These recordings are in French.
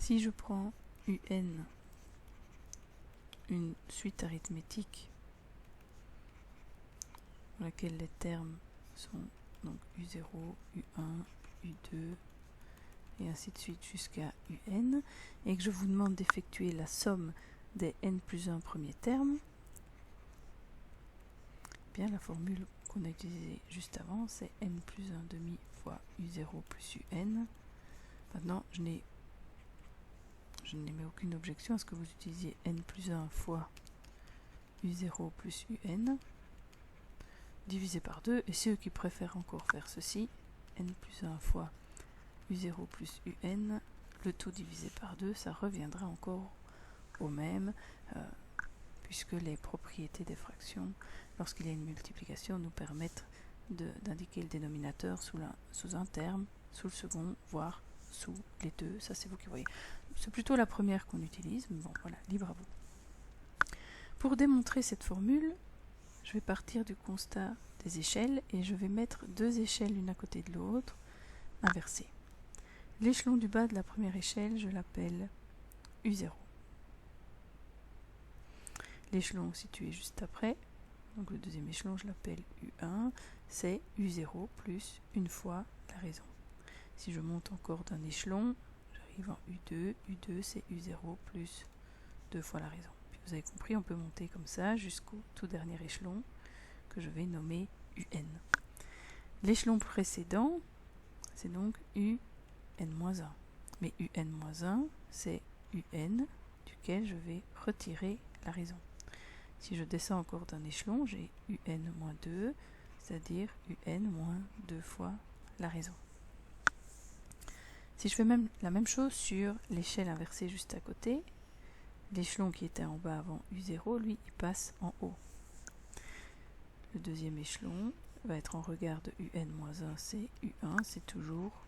Si je prends UN, une suite arithmétique dans laquelle les termes sont donc U0, U1, U2 et ainsi de suite jusqu'à UN, et que je vous demande d'effectuer la somme des n plus 1 premiers termes, bien la formule qu'on a utilisée juste avant, c'est n plus 1 demi fois U0 plus UN. Maintenant, je n'émets aucune objection à ce que vous utilisiez n plus 1 fois U0 plus UN divisé par 2, et ceux qui préfèrent encore faire ceci, n plus 1 fois U0 plus UN, le tout divisé par 2, ça reviendra encore au même, puisque les propriétés des fractions, lorsqu'il y a une multiplication, nous permettent d'indiquer le dénominateur sous un terme, sous le second, voire sous les deux. Ça, c'est vous qui voyez. C'est plutôt la première qu'on utilise, mais bon, voilà, libre à vous. Pour démontrer cette formule, je vais partir du constat des échelles et je vais mettre deux échelles l'une à côté de l'autre, inversées. L'échelon du bas de la première échelle, je l'appelle U0. L'échelon situé juste après, donc le deuxième échelon, je l'appelle U1, c'est U0 plus une fois la raison. Si je monte encore d'un échelon, j'arrive en U2, U2 c'est U0 plus 2 fois la raison. Puis vous avez compris, on peut monter comme ça jusqu'au tout dernier échelon que je vais nommer UN. L'échelon précédent, c'est donc UN-1. Mais UN-1, c'est UN duquel je vais retirer la raison. Si je descends encore d'un échelon, j'ai UN-2, c'est-à-dire UN-2 fois la raison. Si je fais même la même chose sur l'échelle inversée juste à côté, l'échelon qui était en bas avant U0, lui, il passe en haut. Le deuxième échelon va être en regard de UN-1, c'est U1, c'est toujours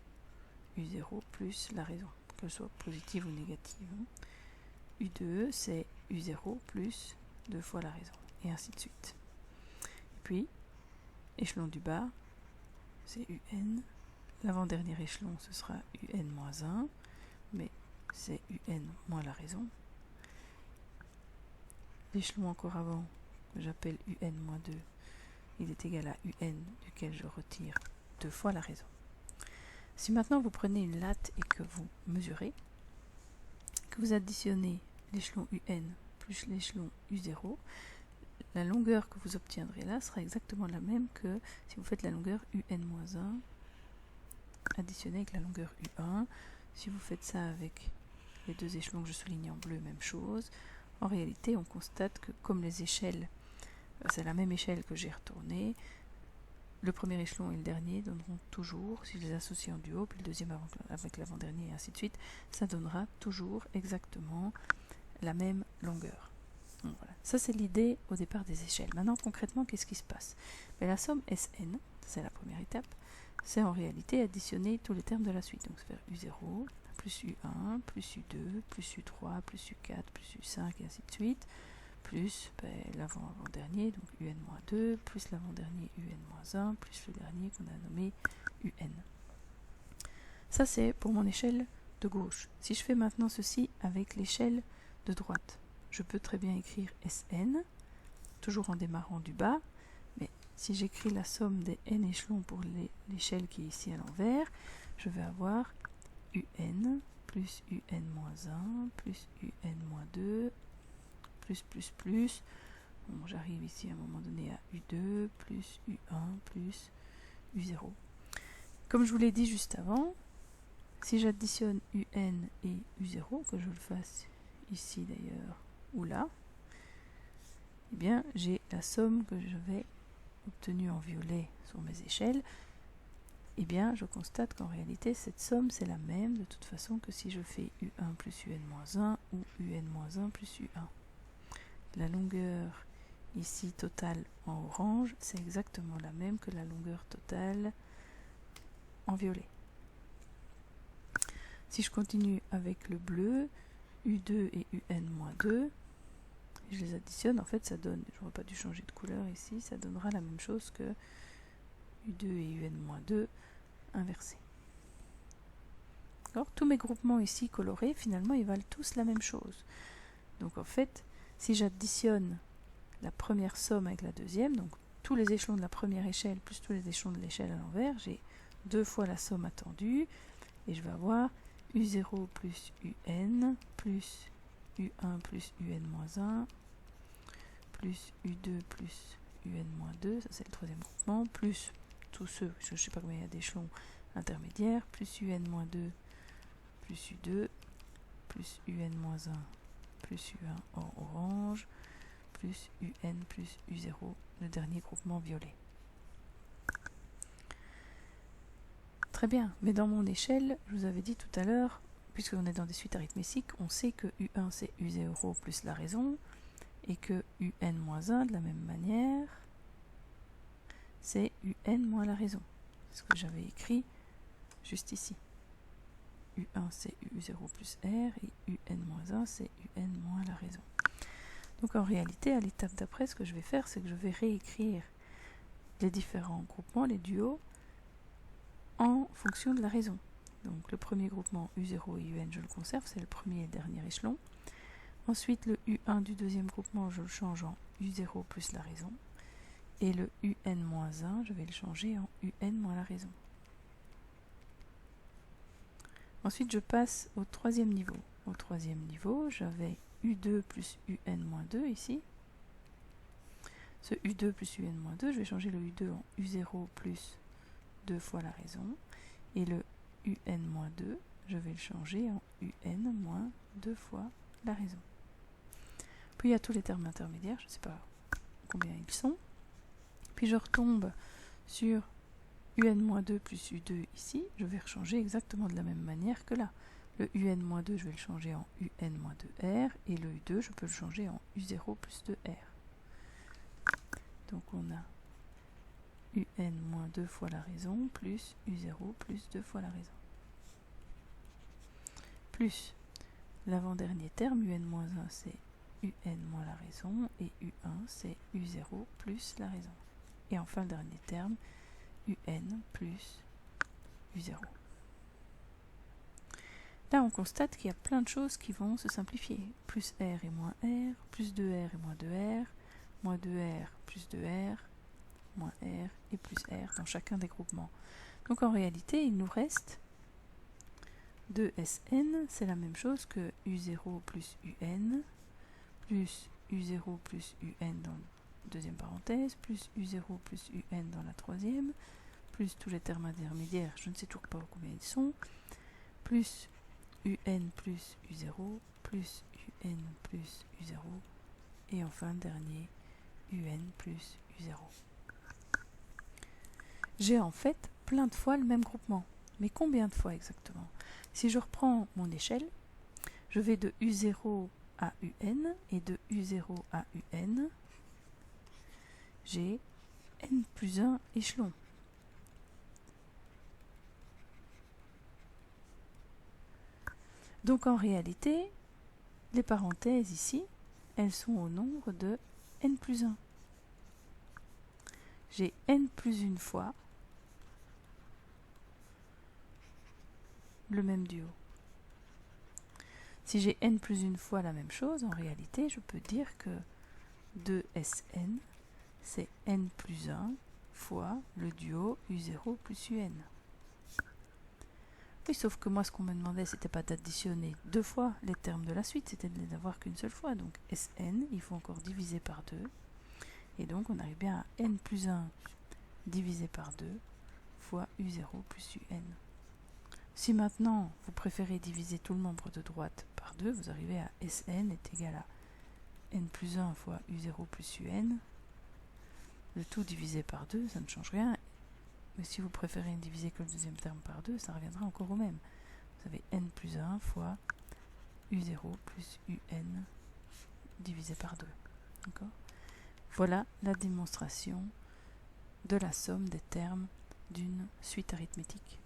U0 plus la raison, qu'elle soit positive ou négative. U2, c'est U0 plus 2 fois la raison, et ainsi de suite. Et puis, échelon du bas, c'est UN. L'avant-dernier échelon, ce sera UN-1, mais c'est UN moins la raison. L'échelon encore avant, que j'appelle UN-2, il est égal à UN, duquel je retire 2 fois la raison. Si maintenant vous prenez une latte et que vous mesurez, que vous additionnez l'échelon UN plus l'échelon U0, la longueur que vous obtiendrez là sera exactement la même que si vous faites la longueur UN-1 additionnée avec la longueur U1. Si vous faites ça avec les deux échelons que je souligne en bleu, même chose. En réalité, on constate que comme les échelles, c'est la même échelle que j'ai retournée, le premier échelon et le dernier donneront toujours, si je les associe en duo, puis le deuxième avec l'avant-dernier et ainsi de suite, ça donnera toujours exactement la même longueur. Donc voilà. Ça, c'est l'idée au départ des échelles. Maintenant, concrètement, qu'est-ce qui se passe? La somme SN, c'est la première étape, c'est en réalité additionner tous les termes de la suite. Donc, c'est faire U0, plus U1, plus U2, plus U3, plus U4, plus U5, et ainsi de suite, plus l'avant-dernier, donc UN-2, plus l'avant-dernier UN-1, plus le dernier qu'on a nommé UN. Ça, c'est pour mon échelle de gauche. Si je fais maintenant ceci avec l'échelle de droite, je peux très bien écrire SN, toujours en démarrant du bas, mais si j'écris la somme des n échelons pour l'échelle qui est ici à l'envers, je vais avoir UN plus UN-1 plus UN-2 plus. Bon, j'arrive ici à un moment donné à U2 plus U1 plus U0. Comme je vous l'ai dit juste avant, si j'additionne UN et U0, que je le fasse ici d'ailleurs ou là, eh bien j'ai la somme que j'avais obtenue en violet sur mes échelles. Eh bien je constate qu'en réalité cette somme c'est la même de toute façon que si je fais U1 plus UN-1 ou UN-1 plus U1. La longueur ici totale en orange, c'est exactement la même que la longueur totale en violet. Si je continue avec le bleu, U2 et UN-2, je les additionne, en fait ça donne, je n'aurais pas dû changer de couleur ici, ça donnera la même chose que U2 et UN-2 inversés. Tous mes groupements ici colorés, finalement, ils valent tous la même chose. Donc en fait, si j'additionne la première somme avec la deuxième, donc tous les échelons de la première échelle plus tous les échelons de l'échelle à l'envers, j'ai 2 fois la somme attendue, et je vais avoir U0 plus UN plus U1 plus UN-1 plus U2 plus UN-2, ça c'est le troisième groupement, plus tous ceux, je ne sais pas combien il y a d'échelons intermédiaires, plus UN-2 plus U2 plus UN-1 plus U1 en orange, plus UN plus U0, le dernier groupement violet. Très bien, mais dans mon échelle, je vous avais dit tout à l'heure, puisqu'on est dans des suites arithmétiques, on sait que U1 c'est U0 plus la raison, et que UN-1 de la même manière, c'est UN moins la raison. C'est ce que j'avais écrit juste ici. U1 c'est U0 plus R, et UN-1 c'est UN moins la raison. Donc en réalité, à l'étape d'après, ce que je vais faire, c'est que je vais réécrire les différents groupements, les duos, en fonction de la raison. Donc le premier groupement U0 et UN, je le conserve, c'est le premier et dernier échelon. Ensuite, le U1 du deuxième groupement, je le change en U0 plus la raison. Et le UN-1, je vais le changer en UN moins la raison. Ensuite, je passe au troisième niveau. Au troisième niveau, j'avais U2 plus UN-2 ici. Ce U2 plus UN-2, je vais changer le U2 en U0 plus 2 fois la raison. Et le UN-2, je vais le changer en UN moins 2 fois la raison. Puis il y a tous les termes intermédiaires, je ne sais pas combien ils sont. Puis je retombe sur UN-2 plus U2 ici, je vais rechanger exactement de la même manière que là. Le UN-2, je vais le changer en UN-2R, et le U2, je peux le changer en U0 plus 2R. Donc on a UN moins 2 fois la raison, plus U0 plus 2 fois la raison. Plus l'avant-dernier terme, UN-1, c'est UN moins la raison, et U1, c'est U0 plus la raison. Et enfin le dernier terme, UN plus U0. Là, on constate qu'il y a plein de choses qui vont se simplifier. Plus R et moins R, plus 2R et moins 2R, moins 2R plus 2R, moins R et plus R dans chacun des groupements. Donc en réalité, il nous reste 2SN, c'est la même chose que U0 plus UN, plus U0 plus UN dans la deuxième parenthèse, plus U0 plus UN dans la troisième, plus tous les termes intermédiaires, je ne sais toujours pas combien ils sont, plus UN plus U0, plus UN plus U0, et enfin dernier, UN plus U0. J'ai en fait plein de fois le même groupement. Mais combien de fois exactement? Si je reprends mon échelle, je vais de U0 à UN, et de U0 à UN, j'ai N plus 1 échelons. Donc en réalité, les parenthèses ici, elles sont au nombre de N plus 1. J'ai N plus une fois le même duo. Si j'ai N plus une fois la même chose, en réalité, je peux dire que 2SN, c'est N plus 1 fois le duo U0 plus UN. Oui, sauf que moi, ce qu'on me demandait, c'était pas d'additionner 2 fois les termes de la suite, c'était de les avoir qu'une seule fois. Donc SN, il faut encore diviser par 2. Et donc, on arrive bien à N plus 1 divisé par 2 fois U0 plus UN. Si maintenant, vous préférez diviser tout le nombre de droite par 2, vous arrivez à Sn est égal à N plus 1 fois U0 plus UN. Le tout divisé par 2, ça ne change rien. Mais si vous préférez ne diviser que le deuxième terme par 2, ça reviendra encore au même. Vous avez N plus 1 fois U0 plus UN divisé par 2. D'accord ? Voilà la démonstration de la somme des termes d'une suite arithmétique.